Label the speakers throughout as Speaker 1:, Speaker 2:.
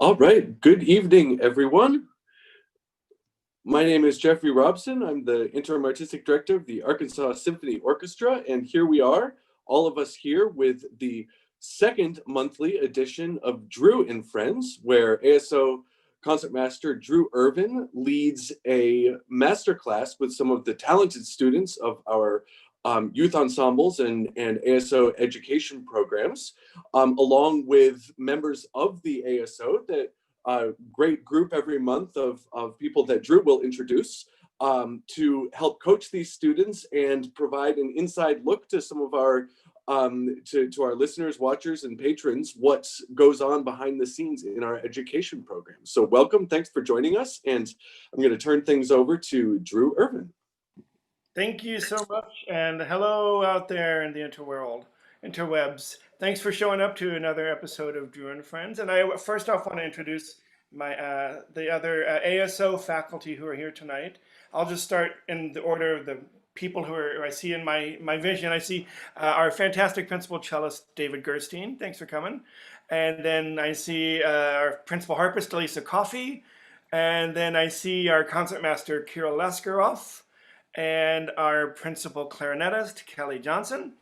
Speaker 1: All right, good evening, everyone. My name is Jeffrey Robson. I'm the interim artistic director of the Arkansas Symphony Orchestra, and here we are, all of us here with the second monthly edition of Drew and Friends, where ASO concertmaster Drew Irvin leads a masterclass with some of the talented students of our youth ensembles and ASO education programs, along with members of the ASO that great group every month of people that Drew will introduce to help coach these students and provide an inside look to some of our to our listeners, watchers, and patrons what goes on behind the scenes in our education program. So welcome, thanks for joining us, and I'm going to turn things over to Drew Irvin.
Speaker 2: Thank you so much, and hello out there in the interwebs. Thanks for showing up to another episode of Drew and Friends. And I first off want to introduce my the other ASO faculty who are here tonight. I'll just start in the order of the people who I see in my vision. I see our fantastic principal cellist, David Gerstein. Thanks for coming. And then I see our principal harpist, Delisa Coffey. And then I see our concertmaster, Kirill Laskarov, and our principal clarinetist, Kelly Johnson.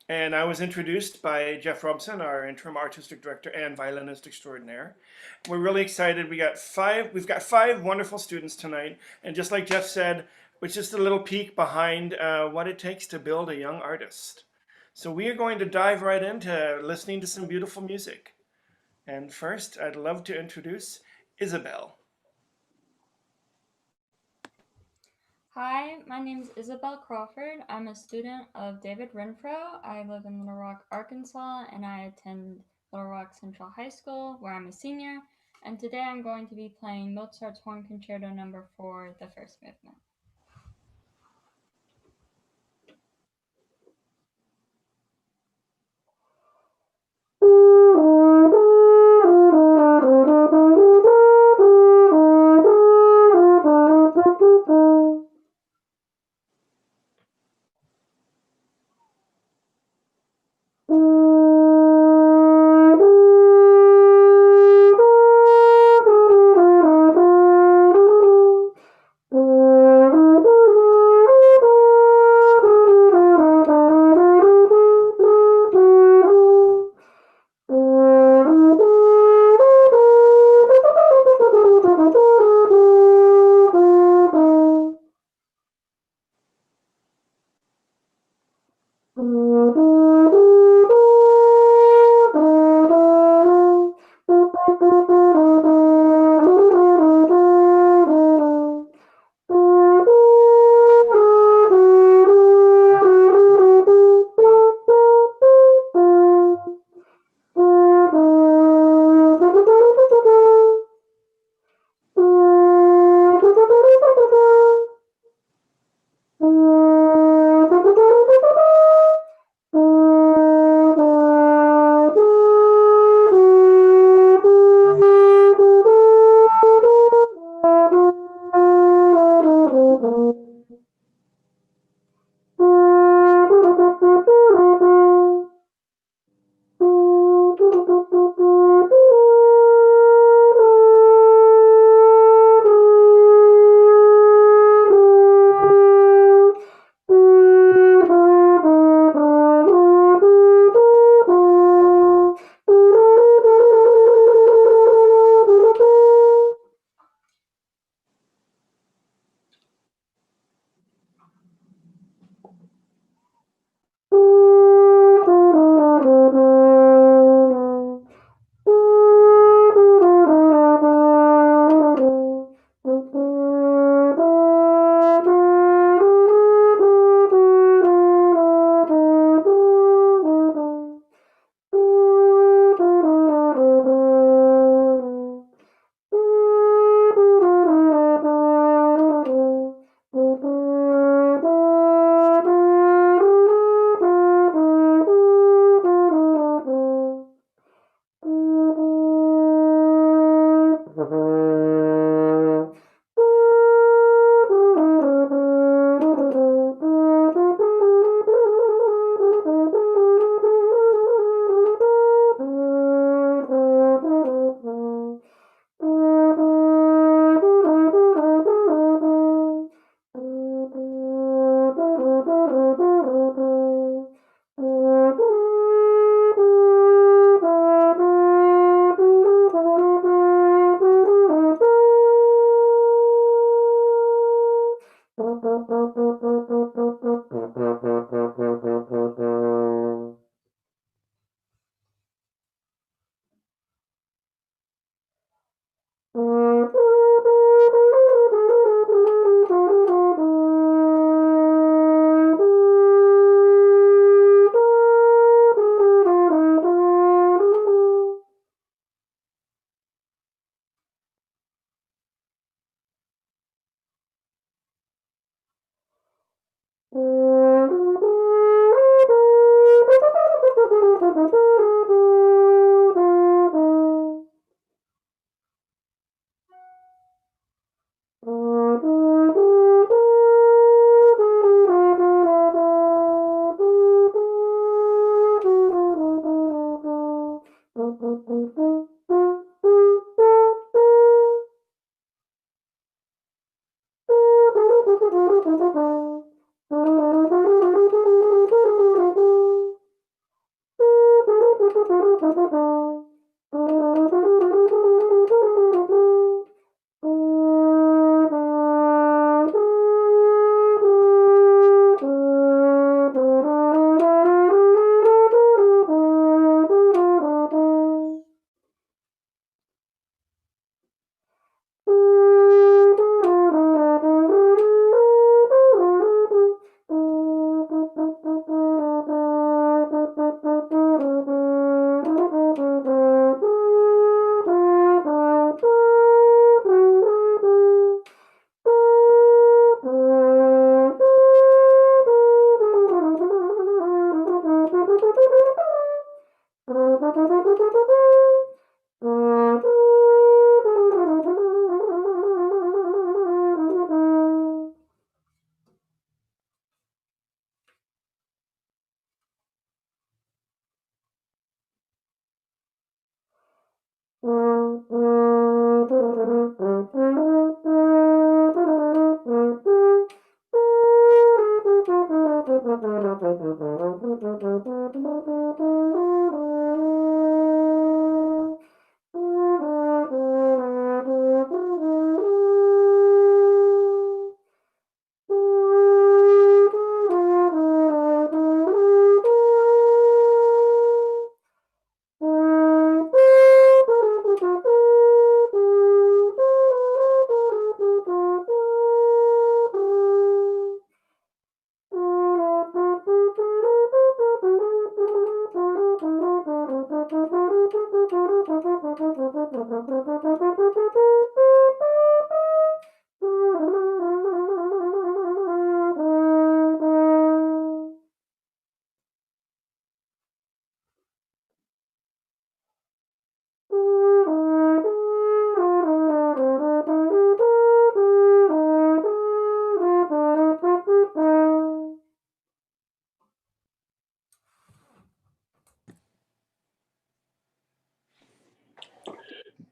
Speaker 2: And I was introduced by Jeff Robson, our interim artistic director and violinist extraordinaire. We're really excited. We've got five wonderful students tonight. And just like Jeff said, it's just a little peek behind what it takes to build a young artist. So we are going to dive right into listening to some beautiful music. And first, I'd love to introduce Isabel.
Speaker 3: Hi, my name is Isabel Crawford. I'm a student of David Renfro. I live in Little Rock, Arkansas, and I attend Little Rock Central High School, where I'm a senior. And today I'm going to be playing Mozart's Horn Concerto No. 4, the first movement.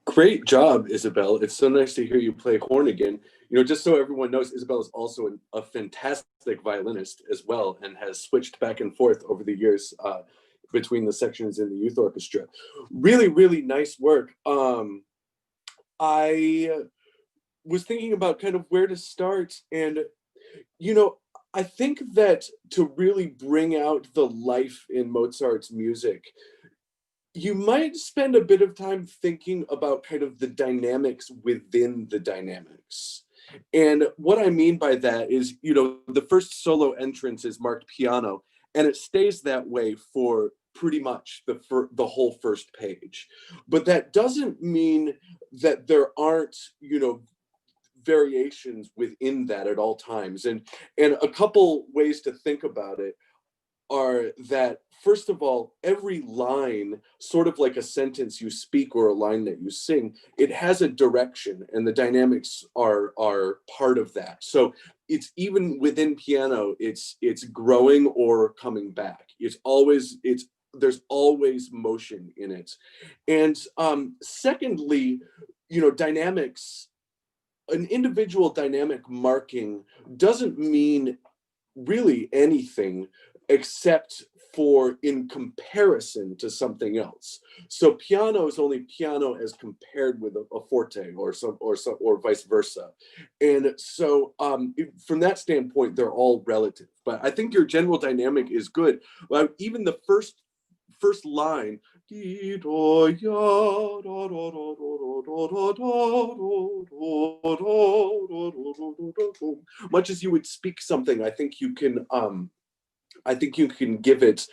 Speaker 1: Great job, Isabel. It's so nice to hear you play horn again. You know, just so everyone knows, Isabel is also a fantastic violinist as well, and has switched back and forth over the years between the sections in the youth orchestra. Really, really nice work. I was thinking about kind of where to start, and you know, I think that to really bring out the life in Mozart's music, you might spend a bit of time thinking about kind of the dynamics within the dynamics. And what I mean by that is, you know, the first solo entrance is marked piano, and it stays that way for pretty much the whole first page. But that doesn't mean that there aren't, you know, variations within that at all times. And a couple ways to think about it are that, first of all, every line, sort of like a sentence you speak or a line that you sing, it has a direction, and the dynamics are part of that. So it's even within piano, it's growing or coming back. There's always motion in it. And secondly, you know, dynamics, an individual dynamic marking doesn't mean really anything except for in comparison to something else. So piano is only piano as compared with a forte or vice versa. And so from that standpoint, they're all relative. But I think your general dynamic is good. Even the first line, much as you would speak something, I think you can give it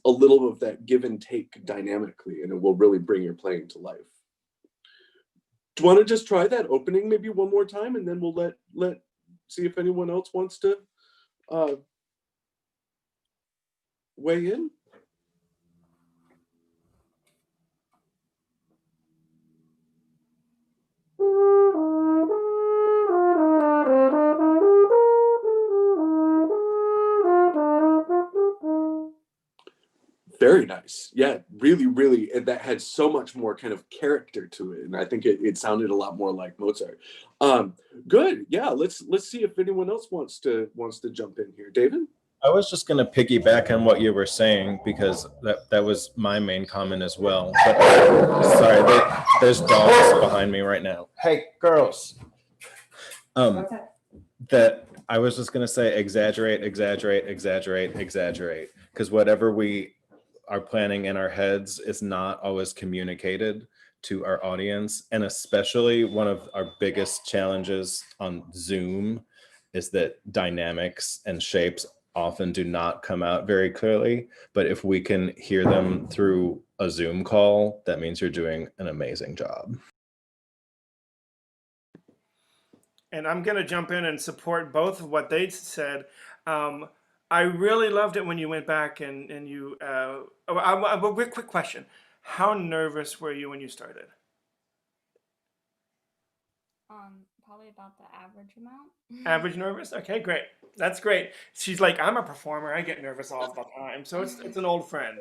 Speaker 1: a little of that give and take dynamically, and it will really bring your playing to life. Do you want to just try that opening maybe one more time, and then we'll let see if anyone else wants to weigh in? Very nice. Yeah, really, really. And that had so much more kind of character to it. And I think it sounded a lot more like Mozart. Good. Yeah, let's see if anyone else wants to jump in here. David?
Speaker 4: I was just going to piggyback on what you were saying, because that was my main comment as well. But sorry, there's dogs behind me right now. Hey, girls. That I was just going to say exaggerate, because whatever we are planning in our heads is not always communicated to our audience. And especially one of our biggest challenges on Zoom is that dynamics and shapes often do not come out very clearly. But if we can hear them through a Zoom call, that means you're doing an amazing job.
Speaker 2: And I'm going to jump in and support both of what they said. I really loved it when you went back and you, a quick question. How nervous were you when you started?
Speaker 3: Probably about the average amount.
Speaker 2: Average nervous? Okay, great. That's great. She's like, I'm a performer. I get nervous all the time. So it's an old friend.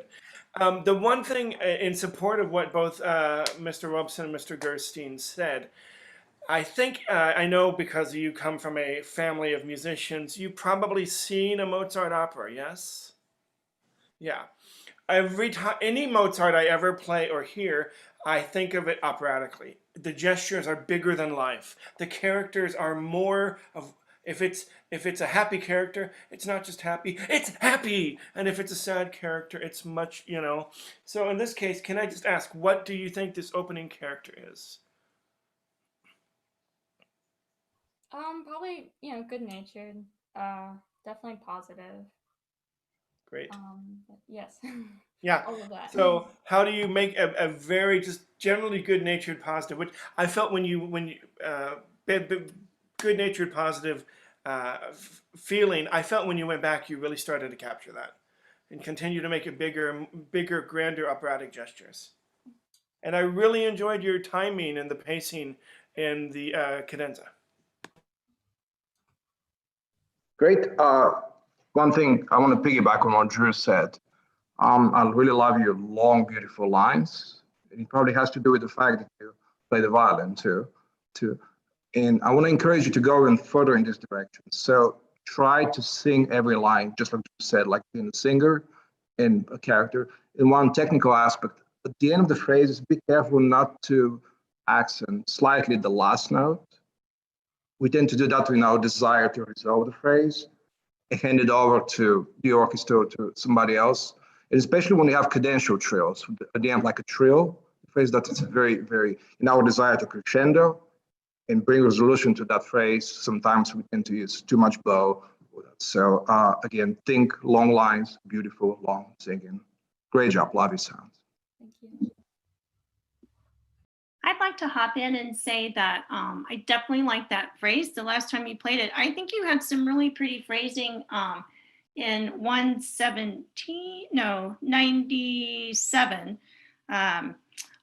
Speaker 2: The one thing in support of what both Mr. Robson and Mr. Gerstein said, I think, I know because you come from a family of musicians, you've probably seen a Mozart opera, yes? Yeah. Every time, any Mozart I ever play or hear, I think of it operatically. The gestures are bigger than life. The characters are more of, if it's a happy character, it's not just happy, it's happy. And if it's a sad character, it's much, you know. So in this case, can I just ask, what do you think this opening character is?
Speaker 3: Probably, good-natured. Definitely positive.
Speaker 2: Great.
Speaker 3: Yes.
Speaker 2: Yeah.
Speaker 3: All of that.
Speaker 2: So how do you make a very just generally good-natured positive, which I felt when you good-natured positive feeling, I felt when you went back, you really started to capture that and continue to make it bigger, grander operatic gestures. And I really enjoyed your timing and the pacing in the cadenza.
Speaker 5: Great. One thing I want to piggyback on what Drew said. I really love your long, beautiful lines. It probably has to do with the fact that you play the violin too. And I want to encourage you to go even further in this direction. So try to sing every line, just like you said, like being a singer and a character. In one technical aspect, at the end of the phrases, be careful not to accent slightly the last note. We tend to do that in our desire to resolve the phrase and hand it over to the orchestra or to somebody else. And especially when you have cadential trills, at the end, like a trill, the phrase that is very, very, in our desire to crescendo and bring resolution to that phrase, sometimes we tend to use too much bow. So again, think long lines, beautiful, long singing. Great job, love your sounds.
Speaker 3: Thank you.
Speaker 6: I'd like to hop in and say that I definitely like that phrase. The last time you played it, I think you had some really pretty phrasing in 97.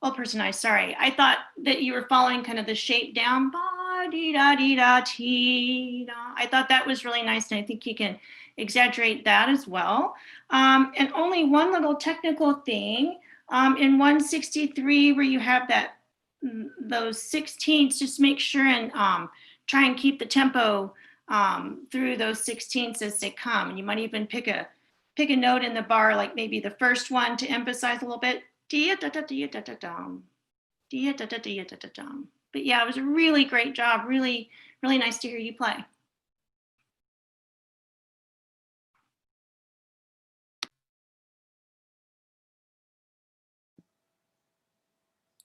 Speaker 6: Old person I, sorry. I thought that you were following kind of the shape down. Ba-dee-da-dee-da-tee-da. I thought that was really nice, and I think you can exaggerate that as well. And only one little technical thing. In 163, where you have that those 16ths, just make sure and try and keep the tempo through those 16ths as they come. And you might even pick a pick a note in the bar, like maybe the first one to emphasize a little bit. Dia da da dia da da dum. Dia da da dia da da dum. But yeah, it was a really great job. Really, really nice to hear you play.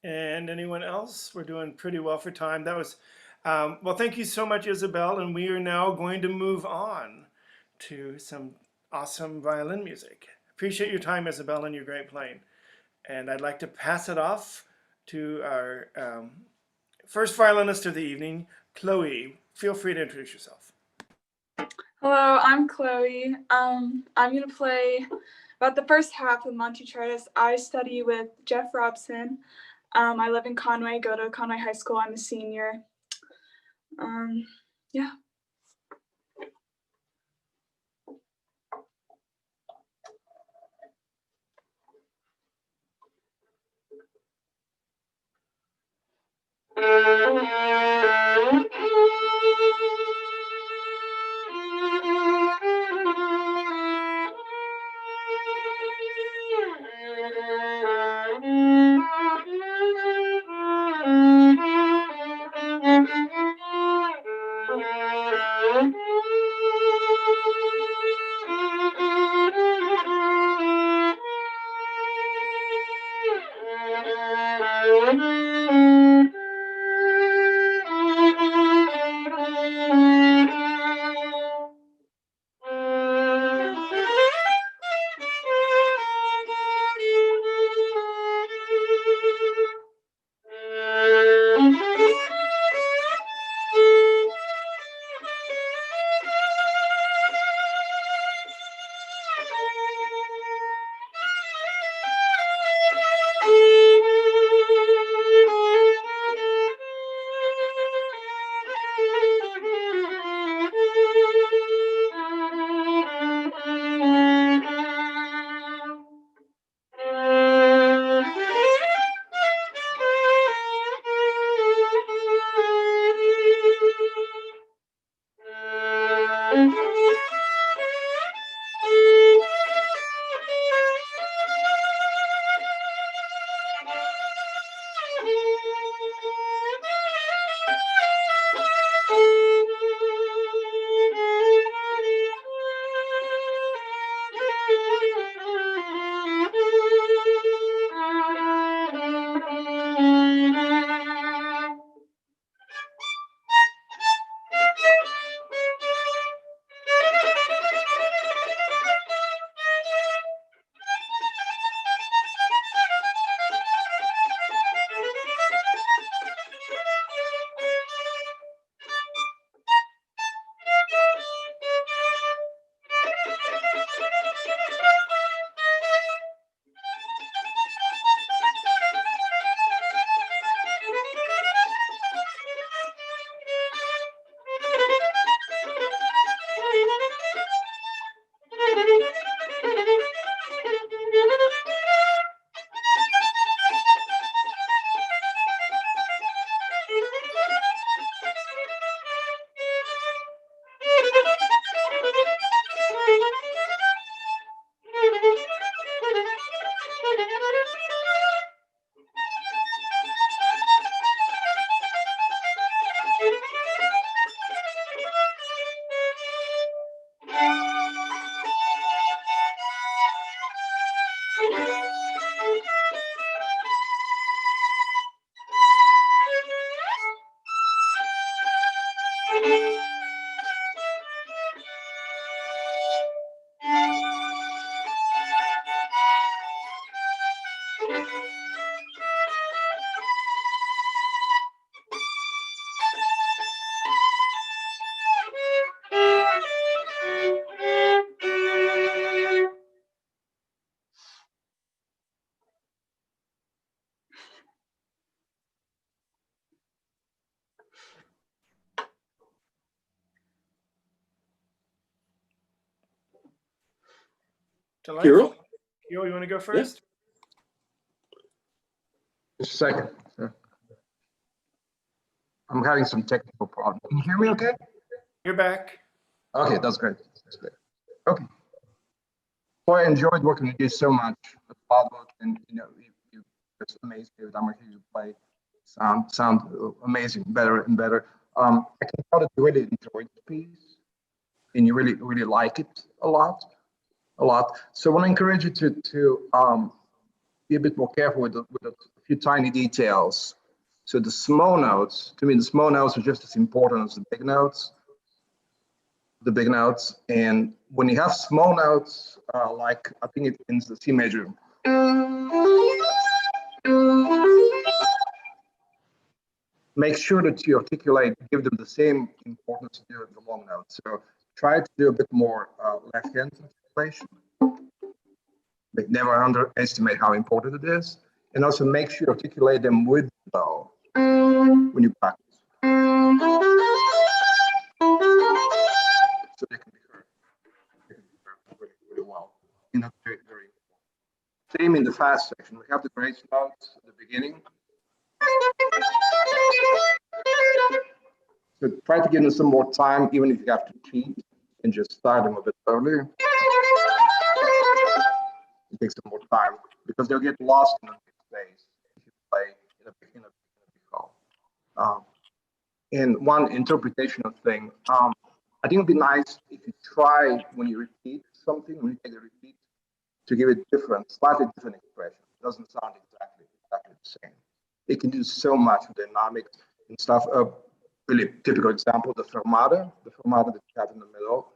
Speaker 2: And anyone else? We're doing pretty well for time. That was, well, thank you so much, Isabel. And we are now going to move on to some awesome violin music. Appreciate your time, Isabel, and your great playing. And I'd like to pass it off to our first violinist of the evening, Chloe. Feel free to introduce yourself.
Speaker 7: Hello, I'm Chloe. I'm going to play about the first half of Monty Chartis. I study with Jeff Robson. I live in Conway, go to Conway High School. I'm a senior. Yeah.
Speaker 1: Hero?
Speaker 2: Hero, you want to go first?
Speaker 5: Just a second. I'm having some technical problems. Can you hear me okay?
Speaker 2: You're back.
Speaker 5: Okay, that's great. That's great. Okay. So I enjoyed working with you so much with Bob, and you just amazed me every time I hear you play. Sound amazing, better and better. I can tell that you really enjoyed the piece, and you really like it a lot, a lot. So I want to encourage you to be a bit more careful with a few tiny details. So the small notes, to me, the small notes are just as important as the big notes. The big notes, and when you have small notes, like I think it ends the C major. Make sure that you articulate, give them the same importance you do with the long notes. So try to do a bit more left hand articulation. But never underestimate how important it is. And also make sure you articulate them with the bow when you practice. So they can be heard. They can be heard really well. And that's very important. Same in the fast section. We have the grace notes at the beginning. So try to give them some more time, even if you have to cheat and just start them a bit earlier. It takes them more time because they'll get lost in the big space if you play in a big hall. And one interpretational thing, I think it'd be nice if you try when you repeat something, when you take a repeat, to give it slightly different expression. It doesn't sound exactly the same. It can do so much dynamics and stuff. Really typical example, the fermata that you have in the middle.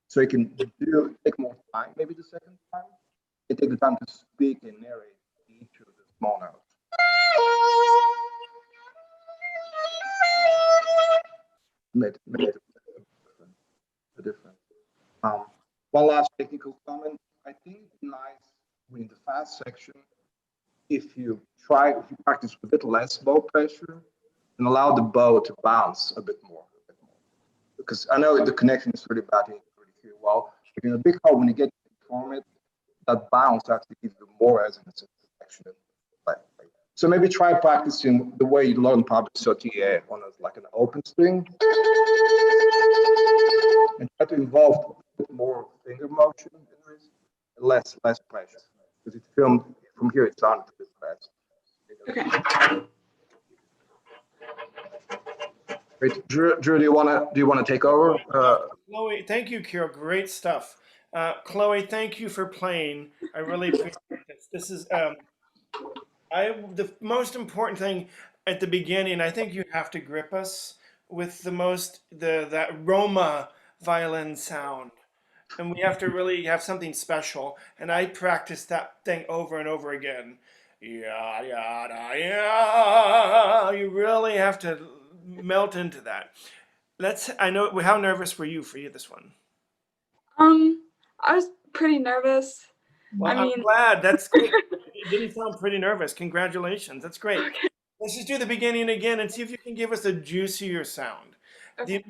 Speaker 5: So you can take more time, maybe the second time, and take the time to speak and narrate each of the small notes. Made a difference. One last technical comment. I think it's nice in the fast section if you practice with a bit less bow pressure and allow the bow to bounce a bit more. Because I know the connection is really bad and you can really hear well. But in a big hole, when you get to perform it, that bounce actually gives you more resonance in the section. So maybe try practicing the way you learn Pablo Sautier on like an open string, and try to involve a bit more finger motion in this, and less pressure. Because it's filmed from here, it sounded a bit fast.
Speaker 7: Okay.
Speaker 5: Great. Drew, do you wanna take over?
Speaker 2: Chloe, thank you, Kirill. Great stuff. Chloe, thank you for playing. I really appreciate this. This is the most important thing at the beginning. I think you have to grip us with that Roma violin sound, and we have to really have something special. And I practice that thing over and over again. Yeah, yeah, yeah. You really have to melt into that. I know. How nervous were you for this one?
Speaker 7: I was pretty nervous.
Speaker 2: Well, I'm glad. That's great. You didn't sound pretty nervous. Congratulations. That's great.
Speaker 7: Okay.
Speaker 2: Let's just do the beginning again and see if you can give us a juicier sound.
Speaker 7: Okay.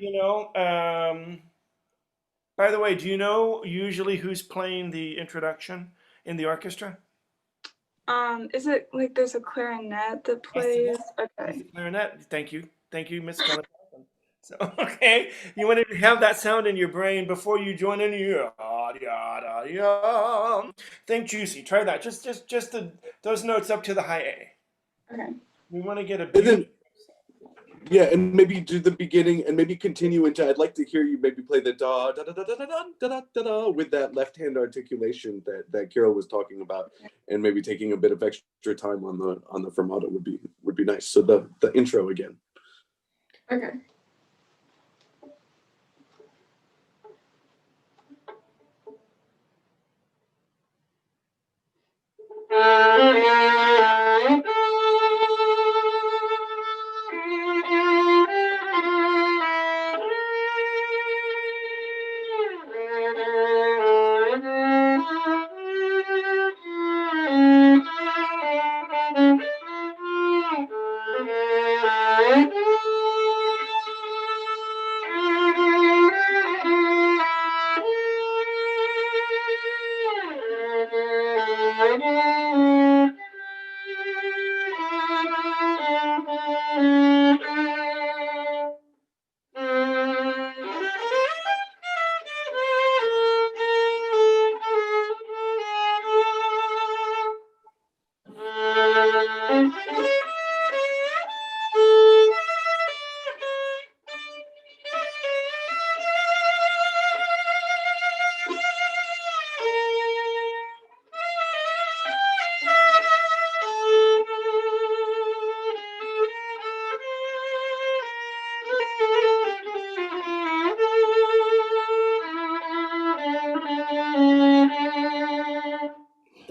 Speaker 2: By the way, do you know usually who's playing the introduction in the orchestra?
Speaker 7: Is it like there's a clarinet that plays? Okay.
Speaker 2: Clarinet. Thank you, Miss Kelly. So, okay, you want to have that sound in your brain before you join in. Think juicy. Try that. Just those notes up to the high A.
Speaker 7: Okay.
Speaker 2: We want to get a.
Speaker 1: And then, yeah, and maybe do the beginning and maybe continue into. I'd like to hear you maybe play the da da da da da da da da da with that left hand articulation that Kirill was talking about, and maybe taking a bit of extra time on the fermata would be nice. So the intro again.
Speaker 7: Okay.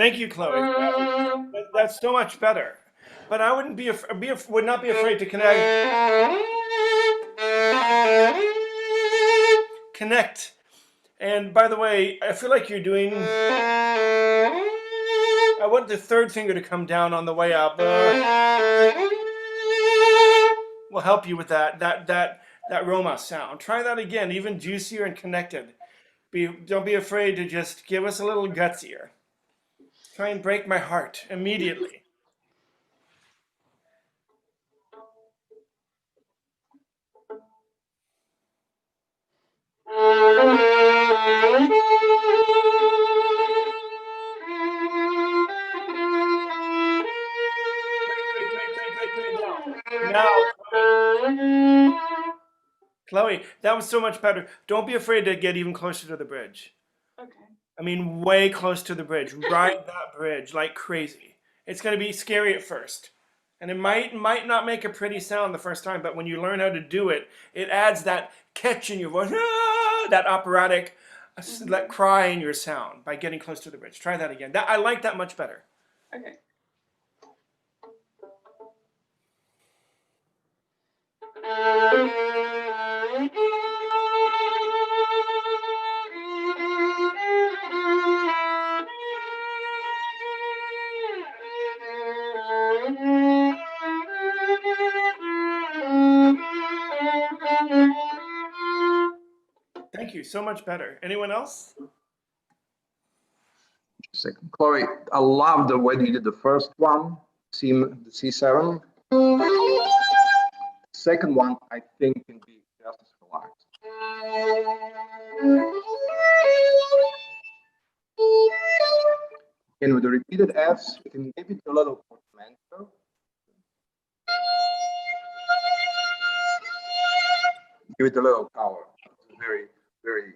Speaker 2: Thank you, Chloe. That's so much better. But I wouldn't would not be afraid to connect. And by the way, I feel like you're doing. I want the third finger to come down on the way up. Will help you with that Roma sound. Try that again, even juicier and connected. Don't be afraid to just give us a little gutsier. Try and break my heart immediately. Now, Chloe, that was so much better. Don't be afraid to get even closer to the bridge.
Speaker 7: Okay.
Speaker 2: I mean, way close to the bridge. Ride that bridge like crazy. It's going to be scary at first. And it might not make a pretty sound the first time, but when you learn how to do it, it adds that catch in your voice, that operatic that cry in your sound by getting close to the bridge. Try that again. I like that much better.
Speaker 7: Okay.
Speaker 2: Thank you. So much better. Anyone else?
Speaker 5: Second, Chloe, I love the way you did the first one, the C7. Second one, I think, can be just as relaxed. And with the repeated Fs, you can give it a little portamento. Give it a little power. It's a very, very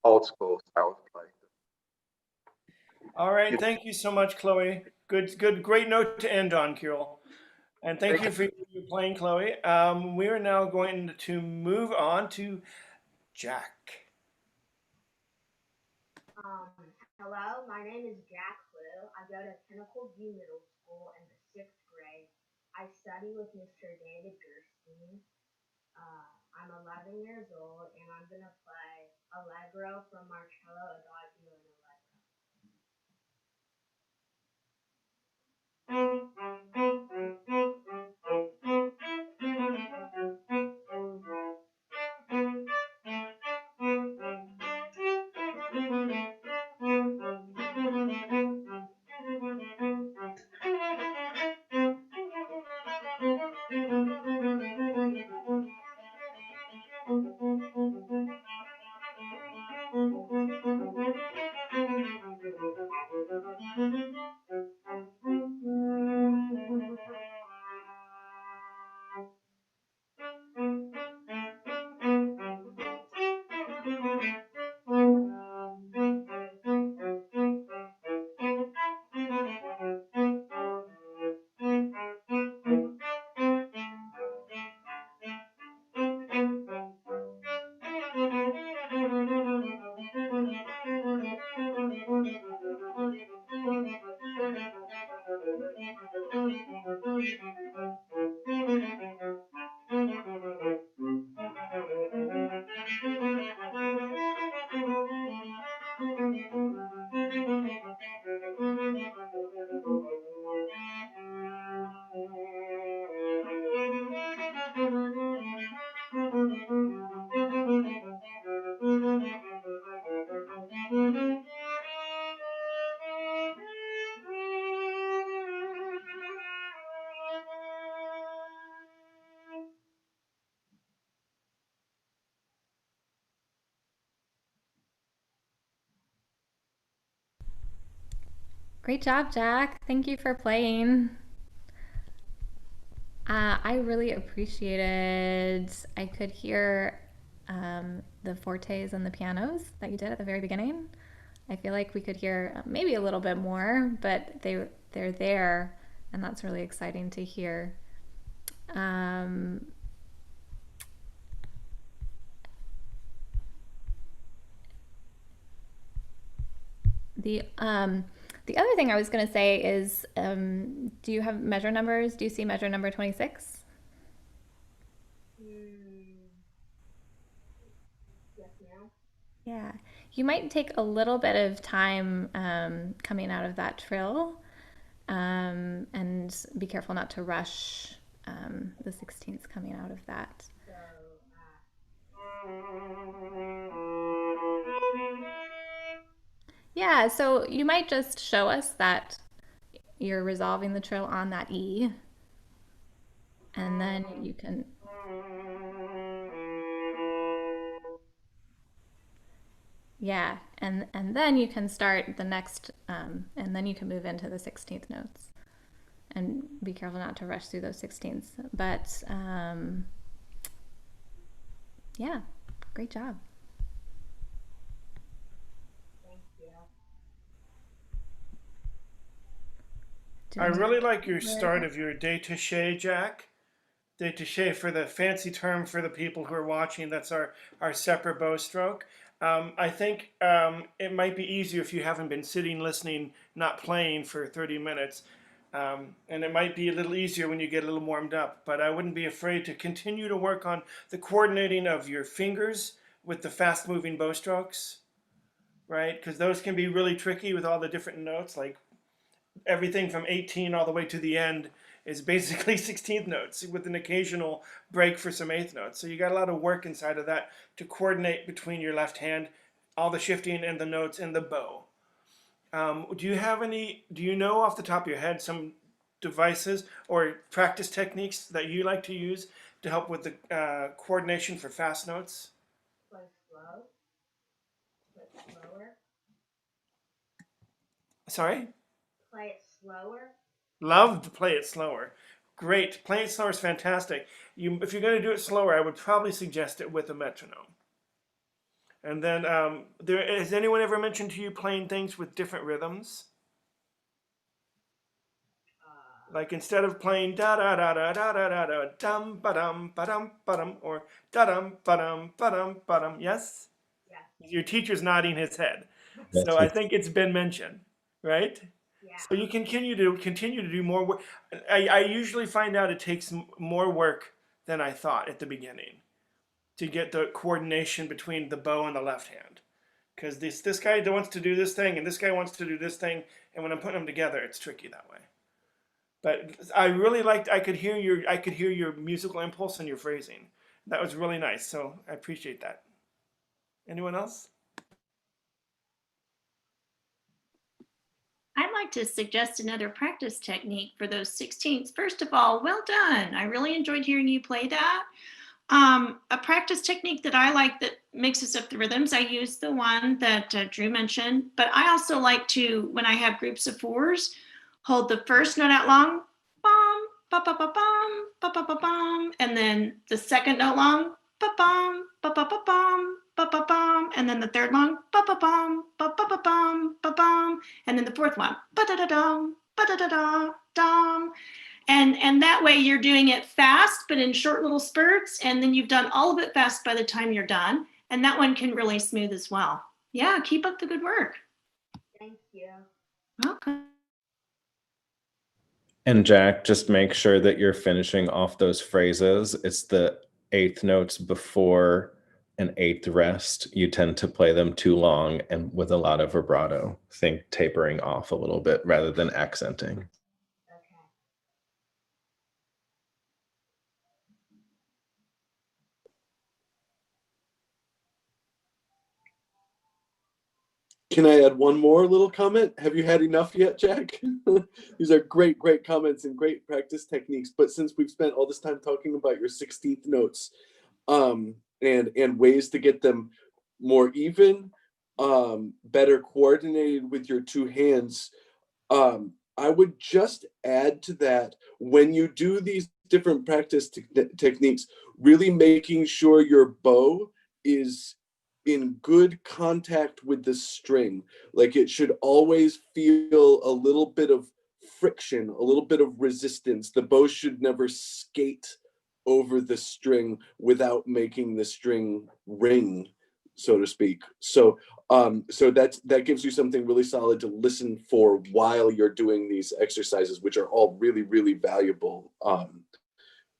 Speaker 5: old school style of play.
Speaker 2: All right. Thank you so much, Chloe. Good, great note to end on, Kirill. And thank you for playing, Chloe. We are now going to move on to Jack.
Speaker 8: Hello, my name is Jack Liu. I go to Pinnacle View Middle School in the 6th grade. I study with Mr. David Gerstein. I'm 11 years old, and I'm going to play Allegro from Marcello Adagio in
Speaker 9: Great job, Jack. Thank you for playing. I really appreciated, I could hear the fortes and the pianos that you did at the very beginning. I feel like we could hear maybe a little bit more, but they're there, and that's really exciting to hear. The other thing I was going to say is, do you have measure numbers? Do you see measure number 26?
Speaker 8: Yes, ma'am.
Speaker 9: Yeah, you might take a little bit of time coming out of that trill, and be careful not to rush the 16ths coming out of that.
Speaker 8: So,
Speaker 9: Yeah, so you might just show us that you're resolving the trill on that E, and then you can, yeah, and then you can start the next, and then you can move into the 16th notes. And be careful not to rush through those 16ths. But yeah, great job.
Speaker 8: thank you.
Speaker 2: I really like your start of your détaché, Jack. Détaché, for the fancy term for the people who are watching, that's our separate bow stroke. I think it might be easier if you haven't been sitting, listening, not playing for 30 minutes. And it might be a little easier when you get a little warmed up, but I wouldn't be afraid to continue to work on the coordinating of your fingers with the fast moving bow strokes, right? Because those can be really tricky with all the different notes, like everything from 18 all the way to the end is basically 16th notes with an occasional break for some 8th notes. So you got a lot of work inside of that to coordinate between your left hand, all the shifting and the notes and the bow. Do you know off the top of your head some devices or practice techniques that you like to use to help with the coordination for fast notes?
Speaker 8: Play slow. Play slower.
Speaker 2: Sorry?
Speaker 8: Play it slower.
Speaker 2: Love to play it slower. Great. Playing it slower is fantastic. If you're going to do it slower, I would probably suggest it with a metronome. And then, has anyone ever mentioned to you playing things with different rhythms? Like instead of playing da da da da da da da da dum ba dum or da dum ba dum, yes?
Speaker 8: Yeah.
Speaker 2: Your teacher's nodding his head.
Speaker 4: Yes,
Speaker 2: So I think it's been mentioned, right?
Speaker 8: Yeah.
Speaker 2: So you continue to do more work. I usually find out it takes more work than I thought at the beginning to get the coordination between the bow and the left hand. Because this guy wants to do this thing and this guy wants to do this thing, and when I'm putting them together, it's tricky that way. But I really liked. I could hear your musical impulse and your phrasing. That was really nice. So I appreciate that. Anyone else?
Speaker 6: I'd like to suggest another practice technique for those 16ths. First of all, well done. I really enjoyed hearing you play that. A practice technique that I like that mixes up the rhythms, I use the one that Drew mentioned, but I also like to, when I have groups of fours, hold the first note out long, bum, ba ba ba bum, ba ba ba bum, and then the second note long, ba bum, ba ba ba bum, ba ba bum, and then the third long, ba ba bum, ba ba ba bum, ba bum, and then the fourth one, ba da da dum, ba da da da dum. And that way you're doing it fast, but in short little spurts. And then you've done all of it fast by the time you're done. And that one can really smooth as well. Yeah, keep up the good work.
Speaker 8: Thank you.
Speaker 6: Welcome.
Speaker 4: And Jack, just make sure that you're finishing off those phrases. It's the 8th notes before an 8th rest. You tend to play them too long and with a lot of vibrato. Think tapering off a little bit rather than accenting.
Speaker 8: Okay.
Speaker 1: Can I add one more little comment? Have you had enough yet, Jack? These are great, great comments and great practice techniques. But since we've spent all this time talking about your 16th notes, and ways to get them more even, better coordinated with your two hands, I would just add to that, when you do these different practice techniques, really making sure your bow is in good contact with the string. Like it should always feel a little bit of friction, a little bit of resistance. The bow should never skate over the string without making the string ring. so to speak. So that gives you something really solid to listen for while you're doing these exercises, which are all really, really valuable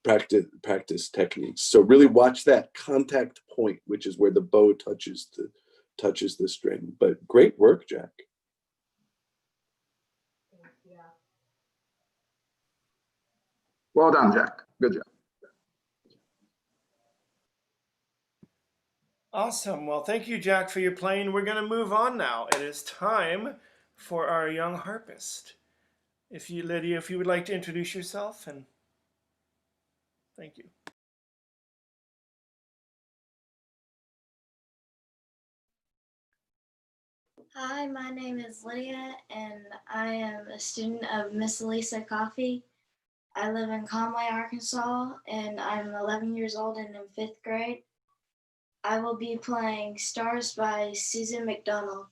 Speaker 1: practice techniques. So really watch that contact point, which is where the bow touches the string. But great work, Jack.
Speaker 8: Thank you.
Speaker 5: Well done, Jack. Good job.
Speaker 2: Awesome. Well, thank you, Jack, for your playing. We're going to move on now. It is time for our young harpist. Lydia, if you would like to introduce yourself, and thank you.
Speaker 10: Hi, my name is Lydia, and I am a student of Miss Elisa Coffey. I live in Conway, Arkansas, and I'm 11 years old and in 5th grade. I will be playing Stars by Susan McDonald.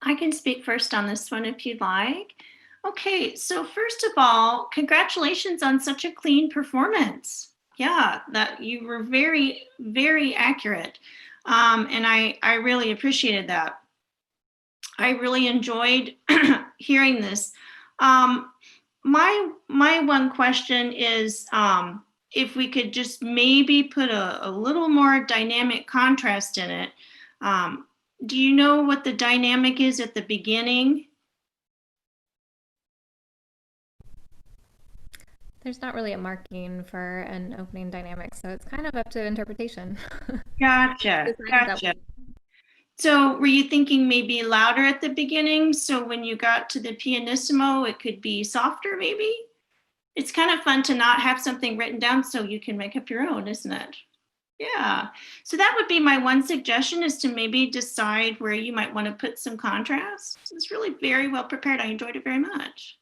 Speaker 6: I can speak first on this one if you'd like. Okay, so first of all, congratulations on such a clean performance. Yeah, that you were very, very accurate. And I really appreciated that. I really enjoyed hearing this. My one question is if we could just maybe put a little more dynamic contrast in it. Do you know what the dynamic is at the beginning?
Speaker 9: There's not really a marking for an opening dynamic, so it's kind of up to interpretation.
Speaker 6: Gotcha, gotcha. So were you thinking maybe louder at the beginning? So when you got to the pianissimo, it could be softer maybe? It's kind of fun to not have something written down so you can make up your own, isn't it? Yeah, so that would be my one suggestion, is to maybe decide where you might want to put some contrast. It's really very well prepared. I enjoyed it very much.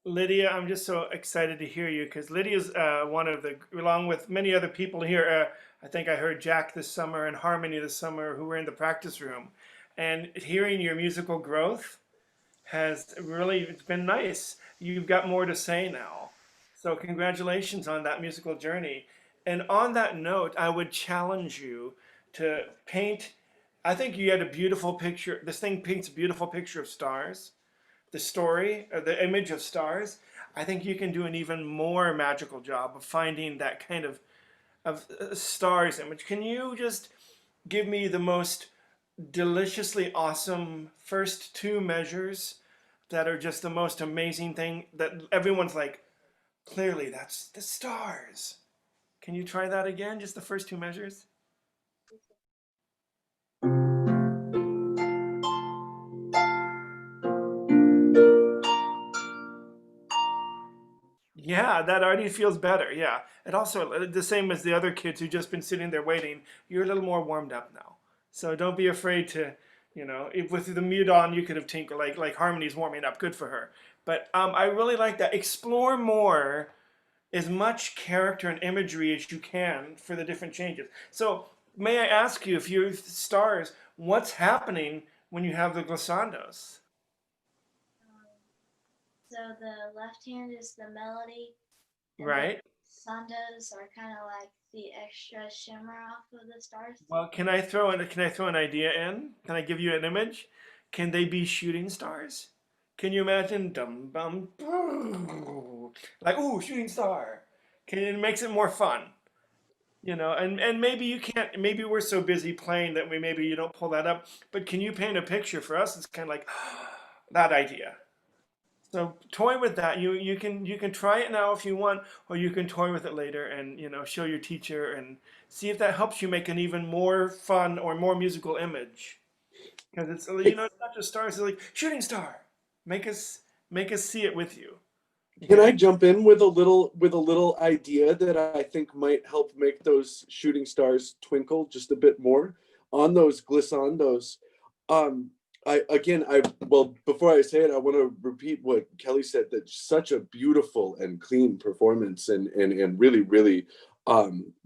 Speaker 2: Lydia, I'm just so excited to hear you, because Lydia's one of the, along with many other people here, I think I heard Jack this summer and Harmony this summer, who were in the practice room. And hearing your musical growth has really, it's been nice. You've got more to say now. So congratulations on that musical journey. And on that note, I would challenge you to paint, I think you had a beautiful picture. This thing paints a beautiful picture of stars. The story, or the image of stars. I think you can do an even more magical job of finding that kind of stars image. Can you just give me the most deliciously awesome first two measures that are just the most amazing thing that everyone's like, clearly that's the stars. Can you try that again? Just the first two measures? Yeah, that already feels better. Yeah. And also the same as the other kids who just been sitting there waiting, you're a little more warmed up now. So don't be afraid to, if with the mute on, you could have tinkered like Harmony's warming up. Good for her. But I really like that. Explore more as much character and imagery as you can for the different changes. So may I ask you, if you're stars, what's happening when you have the glissandos?
Speaker 10: So the left hand is the melody, and
Speaker 2: Right?
Speaker 10: the glissandos are kind of like the extra shimmer off of the stars.
Speaker 2: Well, can I throw an idea in? Can I give you an image? Can they be shooting stars? Can you imagine dum bum like ooh shooting star? It makes it more fun, and maybe you can't. Maybe we're so busy playing that maybe you don't pull that up. But can you paint a picture for us? It's kind of like that idea. So toy with that. You can try it now if you want, or you can toy with it later and show your teacher and see if that helps you make an even more fun or more musical image. Because it's it's not just stars. It's like shooting star. Make us see it with you.
Speaker 1: Can I jump in with a little idea that I think might help make those shooting stars twinkle just a bit more on those glissandos? Well, before I say it, I want to repeat what Kelly said, that such a beautiful and clean performance and really, really,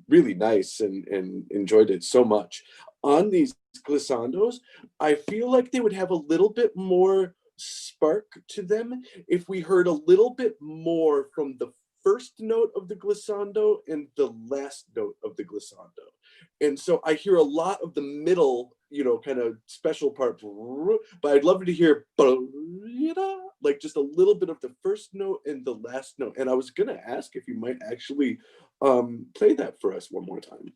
Speaker 1: really nice and enjoyed it so much. On these glissandos, I feel like they would have a little bit more spark to them if we heard a little bit more from the first note of the glissando and the last note of the glissando. And so I hear a lot of the middle, kind of special part, but I'd love to hear like just a little bit of the first note and the last note. And I was gonna ask if you might actually play that for us one more time.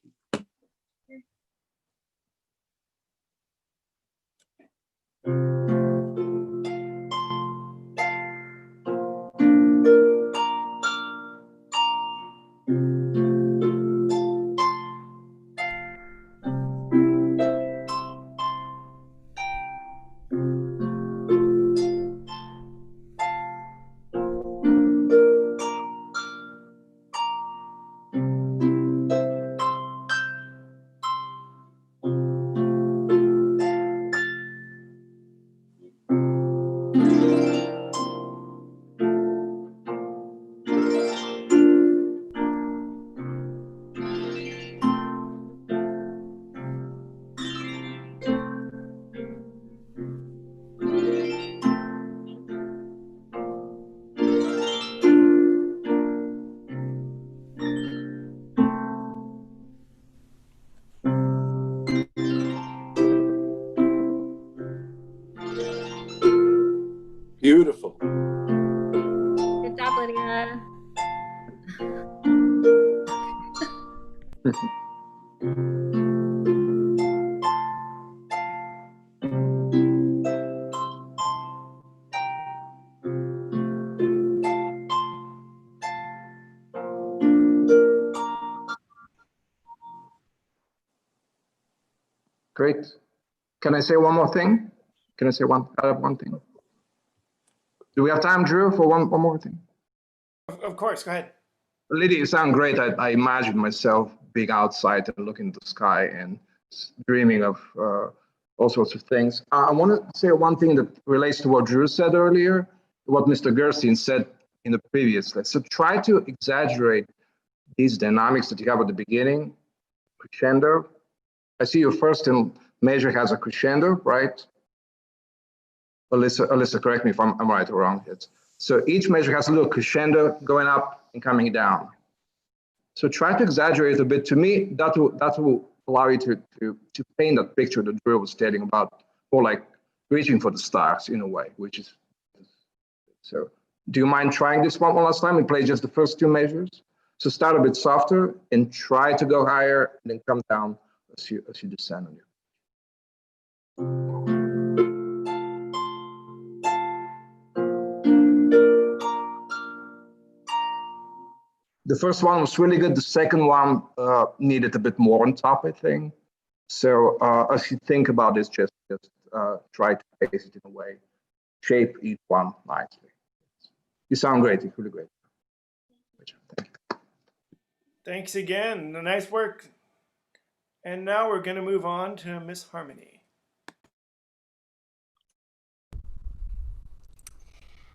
Speaker 1: Beautiful.
Speaker 9: Good job, Lydia.
Speaker 5: Great. Can I say one more thing? Can I say add one thing? Do we have time, Drew, for one more thing?
Speaker 2: Of course, go ahead.
Speaker 5: Lydia, you sound great. I imagine myself being outside and looking at the sky and dreaming of all sorts of things. I want to say one thing that relates to what Drew said earlier, what Mr. Gerstein said in the previous lesson. So try to exaggerate these dynamics that you have at the beginning, crescendo. I see your first measure has a crescendo, right? Alyssa, correct me if I'm right or wrong. So each measure has a little crescendo going up and coming down. So try to exaggerate a bit. To me, that will allow you to paint that picture that Drew was telling about, more like reaching for the stars in a way, which is so. Do you mind trying this one last time and play just the first two measures? So start a bit softer and try to go higher, and then come down as you descend on you. The first one was really good. The second one needed a bit more on top, I think. So as you think about this, just try to pace it in a way, shape each one nicely. You sound great. You're really great. language. Thank you.
Speaker 2: Thanks again. Nice work. And now we're going to move on to Miss Harmony.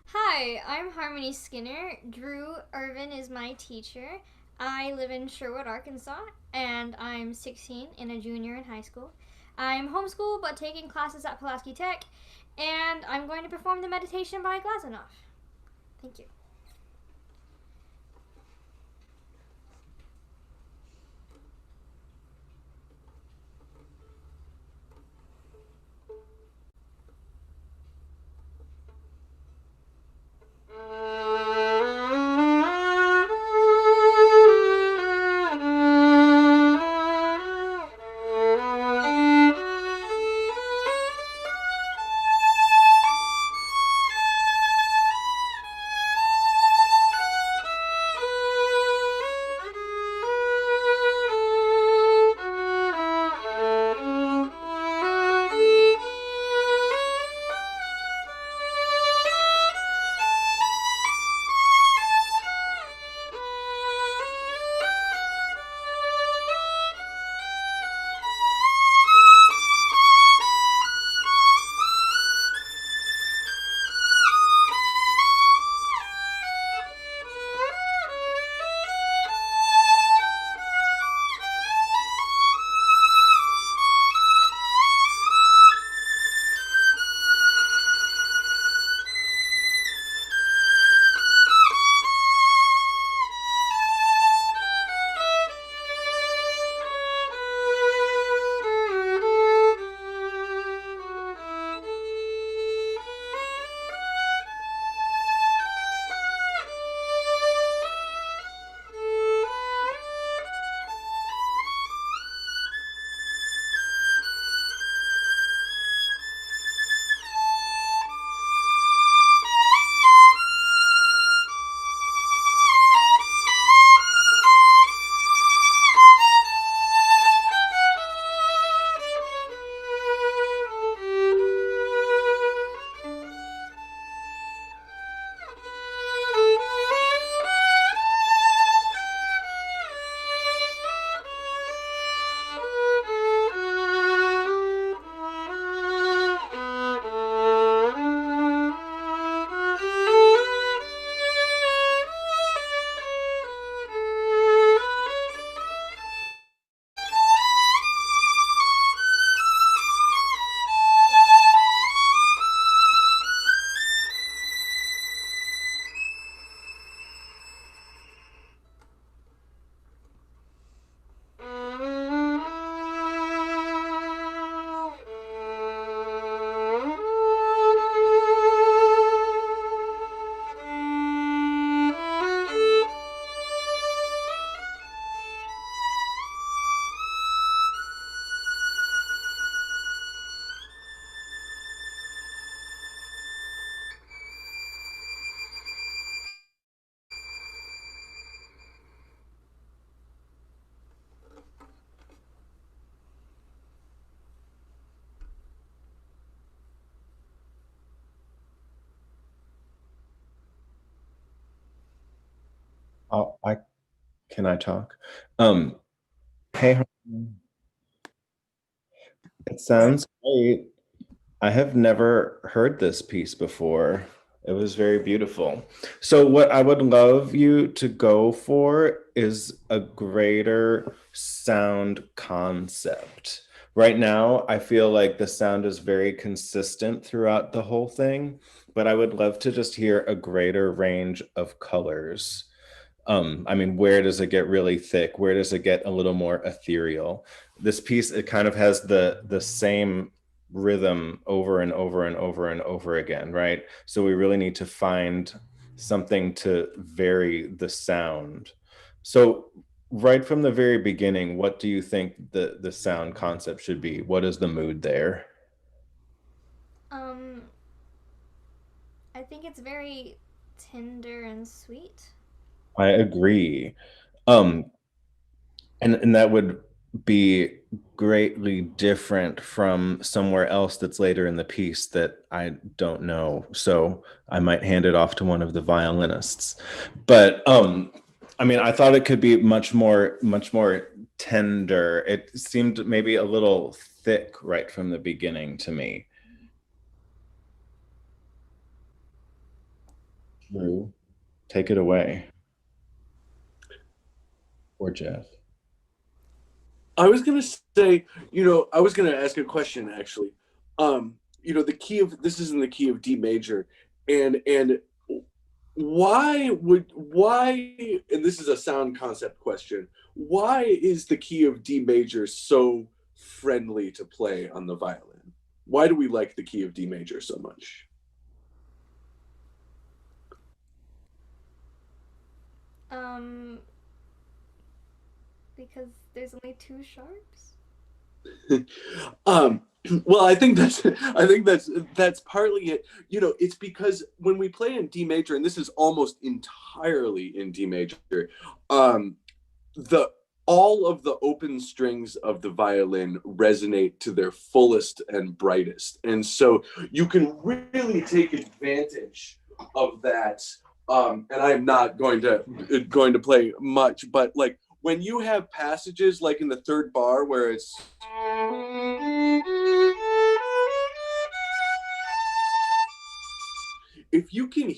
Speaker 11: Hi, I'm Harmony Skinner. Drew Irvin is my teacher. I live in Sherwood, Arkansas, and I'm 16 and a junior in high school. I'm homeschooled but taking classes at Pulaski Tech, and I'm going to perform the meditation by Glazunov. Thank you.
Speaker 4: Oh, can I talk? Hey, Harmony. It sounds great. I have never heard this piece before. It was very beautiful. So what I would love you to go for is a greater sound concept. Right now, I feel like the sound is very consistent throughout the whole thing, but I would love to just hear a greater range of colors. I mean, where does it get really thick? Where does it get a little more ethereal? This piece, it kind of has the same rhythm over and over and over and over again, right? So we really need to find something to vary the sound. So right from the very beginning, what do you think the sound concept should be? What is the mood there?
Speaker 11: I think it's very tender and sweet.
Speaker 4: I agree. And that would be greatly different from somewhere else that's later in the piece that I don't know. So I might hand it off to one of the violinists. But I mean, I thought it could be much more tender. It seemed maybe a little thick right from the beginning to me. Drew, take it away. Or Jeff.
Speaker 1: I was gonna say, I was gonna ask a question actually. The key of this is in the key of D major, and why, and this is a sound concept question, why is the key of D major so friendly to play on the violin? Why do we like the key of D major so much?
Speaker 11: Because there's only two sharps.
Speaker 1: Well, I think that's partly it. It's because when we play in D major, and this is almost entirely in D major, all of the open strings of the violin resonate to their fullest and brightest, and so you can really take advantage of that. And I'm not going to play much, but like when you have passages like in the third bar where it's if you can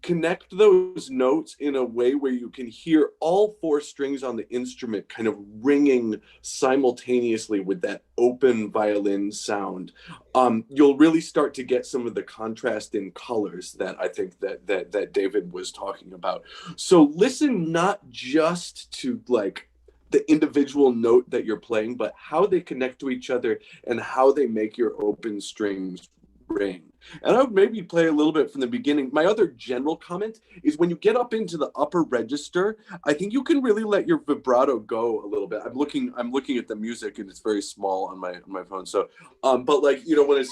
Speaker 1: connect those notes in a way where you can hear all four strings on the instrument kind of ringing simultaneously with that open violin sound, you'll really start to get some of the contrast in colors that I think that David was talking about. So listen not just to like the individual note that you're playing, but how they connect to each other and how they make your open strings ring. And I would maybe play a little bit from the beginning. My other general comment is when you get up into the upper register, I think you can really let your vibrato go a little bit. I'm looking at the music and it's very small on my phone. So, but like, when it's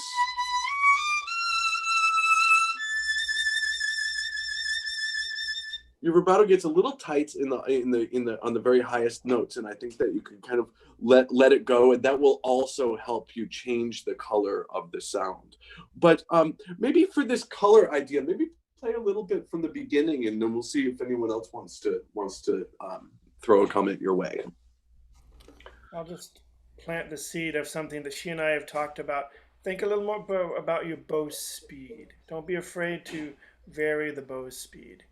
Speaker 1: your vibrato gets a little tight on the very highest notes, and I think that you can kind of let it go, and that will also help you change the color of the sound. But maybe for this color idea, maybe play a little bit from the beginning, and then we'll see if anyone else wants to throw a comment your way.
Speaker 2: I'll just plant the seed of something that she and I have talked about. Think a little more about your bow speed. Don't be afraid to vary the bow speed.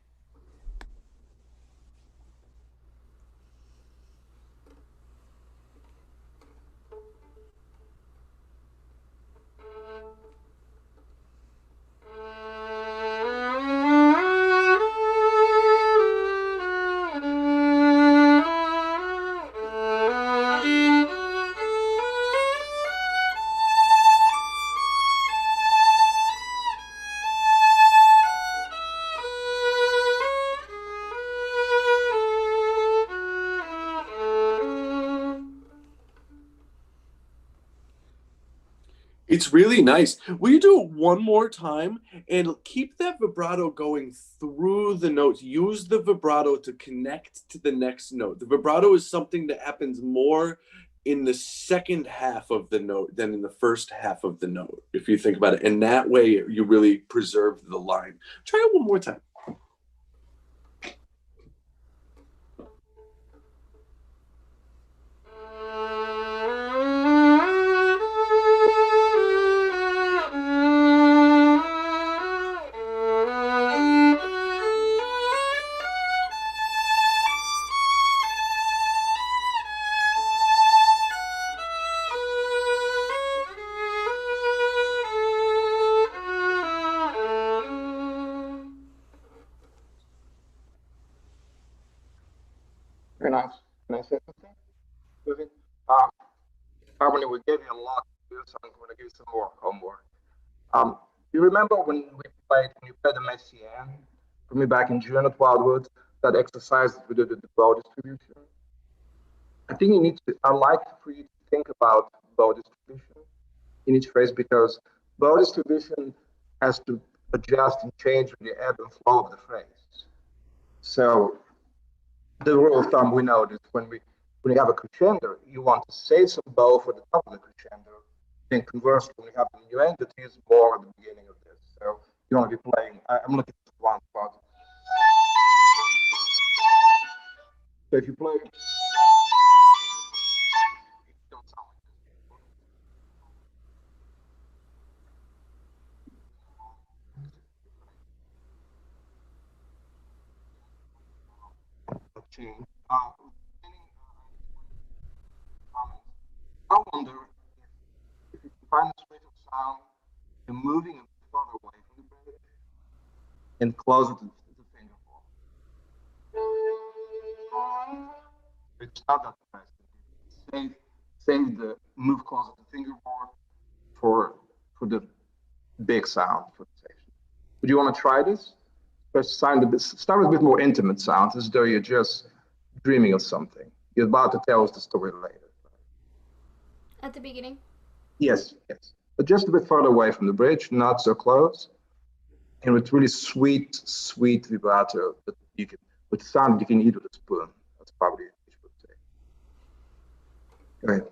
Speaker 1: It's really nice. Will you do it one more time and keep that vibrato going through the notes? Use the vibrato to connect to the next note. The vibrato is something that happens more in the second half of the note than in the first half of the note, if you think about it. And that way you really preserve the line. Try it one more time.
Speaker 5: Very nice. Can I say something? Kevin? Harmony, we gave you a lot to do, so I'm going to give you some more homework. You remember when you played the Messiaen for me back in June at Wildwood, that exercise we did the bow distribution? I think I'd like for you to think about bow distribution in each phrase, because bow distribution has to adjust and change with the ebb and flow of the phrase. So the rule of thumb we know is when you have a crescendo, you want to save some bow for the top of the crescendo. Then conversely, when you have the innuendo, to use more at the beginning of this. So you want to be playing. I'm looking at one spot. So if you play, don't sound like this. Change. I wonder if you can find a space of sound and moving it further away from the bridge and closer to the fingerboard. It's not that fast. Save the move closer to the fingerboard for the big sound for the section. Would you want to try this? First, start with a bit more intimate sounds, as though you're just dreaming of something. You're about to tell us the story later.
Speaker 11: At the beginning?
Speaker 5: Yes, yes. But just a bit further away from the bridge, not so close. And with really sweet, sweet vibrato that you can, with sound you can eat with a spoon. That's probably what you would say. Go ahead.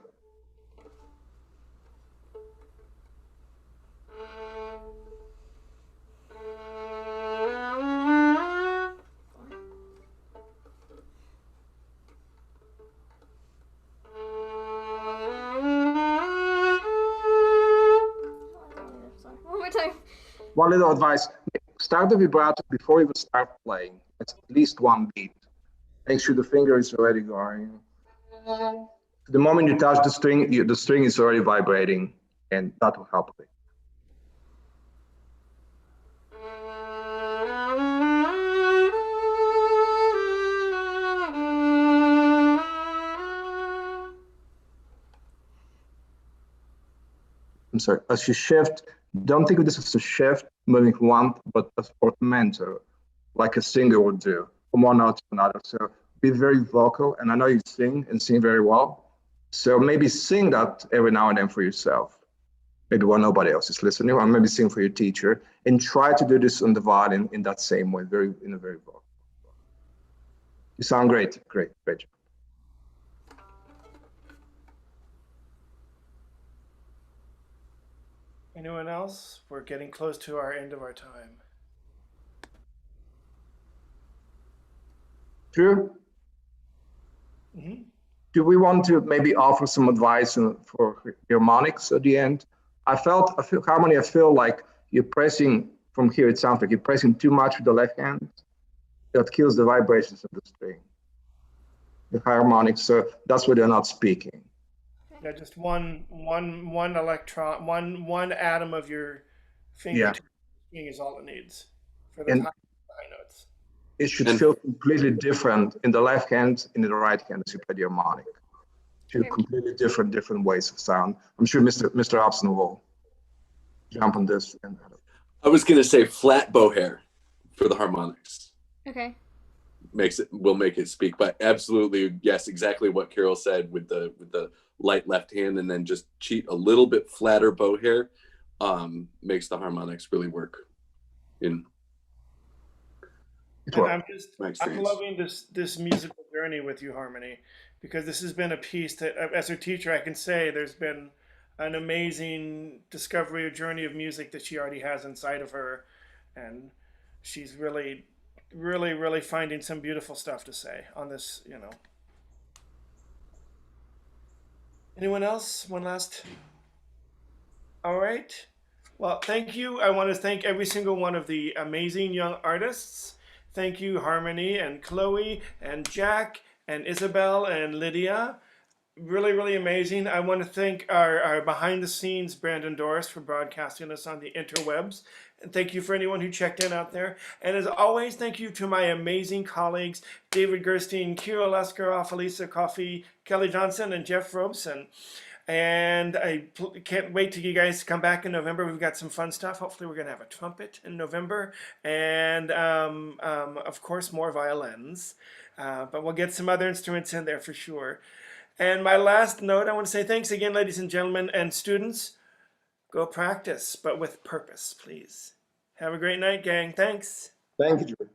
Speaker 11: One more time.
Speaker 5: One little advice, start the vibrato before you start playing. It's at least one beat. Make sure the finger is already going. The moment you touch the string is already vibrating, and that will help a bit. I'm sorry, as you shift, don't think of this as a shift, moving from one, but as portmanteau, like a singer would do, from one note to another. So be very vocal, and I know you sing and sing very well. So maybe sing that every now and then for yourself. Maybe when nobody else is listening, or maybe sing for your teacher, and try to do this on the violin in that same way, in a very vocal. You sound great, great job.
Speaker 2: Anyone else? We're getting close to our end of our time.
Speaker 5: Drew?
Speaker 2: Mm-hmm.
Speaker 5: Do we want to maybe offer some advice for harmonics at the end? I feel harmony, I feel like you're pressing, from here it sounds like you're pressing too much with the left hand. That kills the vibrations of the string. The harmonics, so that's why they're not speaking.
Speaker 2: Yeah, just one electron, one atom of your finger string is all it needs for the high notes.
Speaker 5: It should feel completely different in the left hand and in the right hand as you play the harmonic. Two completely different ways of sound. I'm sure Mr. Robson will jump on this. And
Speaker 1: I was going to say flat bow hair for the harmonics.
Speaker 11: Okay.
Speaker 1: Will make it speak, but absolutely, yes, exactly what Carol said with the light left hand, and then just cheat a little bit flatter bow hair makes the harmonics really work. I'm
Speaker 2: loving this musical journey with you, Harmony, because this has been a piece that, as a teacher, I can say there's been an amazing discovery, a journey of music that she already has inside of her, and she's really finding some beautiful stuff to say on this, Anyone else? One last? All right. Well, thank you. I want to thank every single one of the amazing young artists. Thank you, Harmony and Chloe and Jack and Isabel and Lydia. Really amazing. I want to thank our behind the scenes Brandon Doris for broadcasting us on the interwebs. And thank you for anyone who checked in out there. And as always, thank you to my amazing colleagues, David Gerstein, Kira Lescaroff, Elisa Coffey, Kelly Johnson, and Jeff Robeson. And I can't wait till you guys come back in November. We've got some fun stuff. Hopefully we're going to have a trumpet in November. And of course, more violins. But we'll get some other instruments in there for sure. And my last note, I want to say thanks again, ladies and gentlemen, and students. Go practice, but with purpose, please. Have a great night, gang. Thanks.
Speaker 5: Thank you, Drew.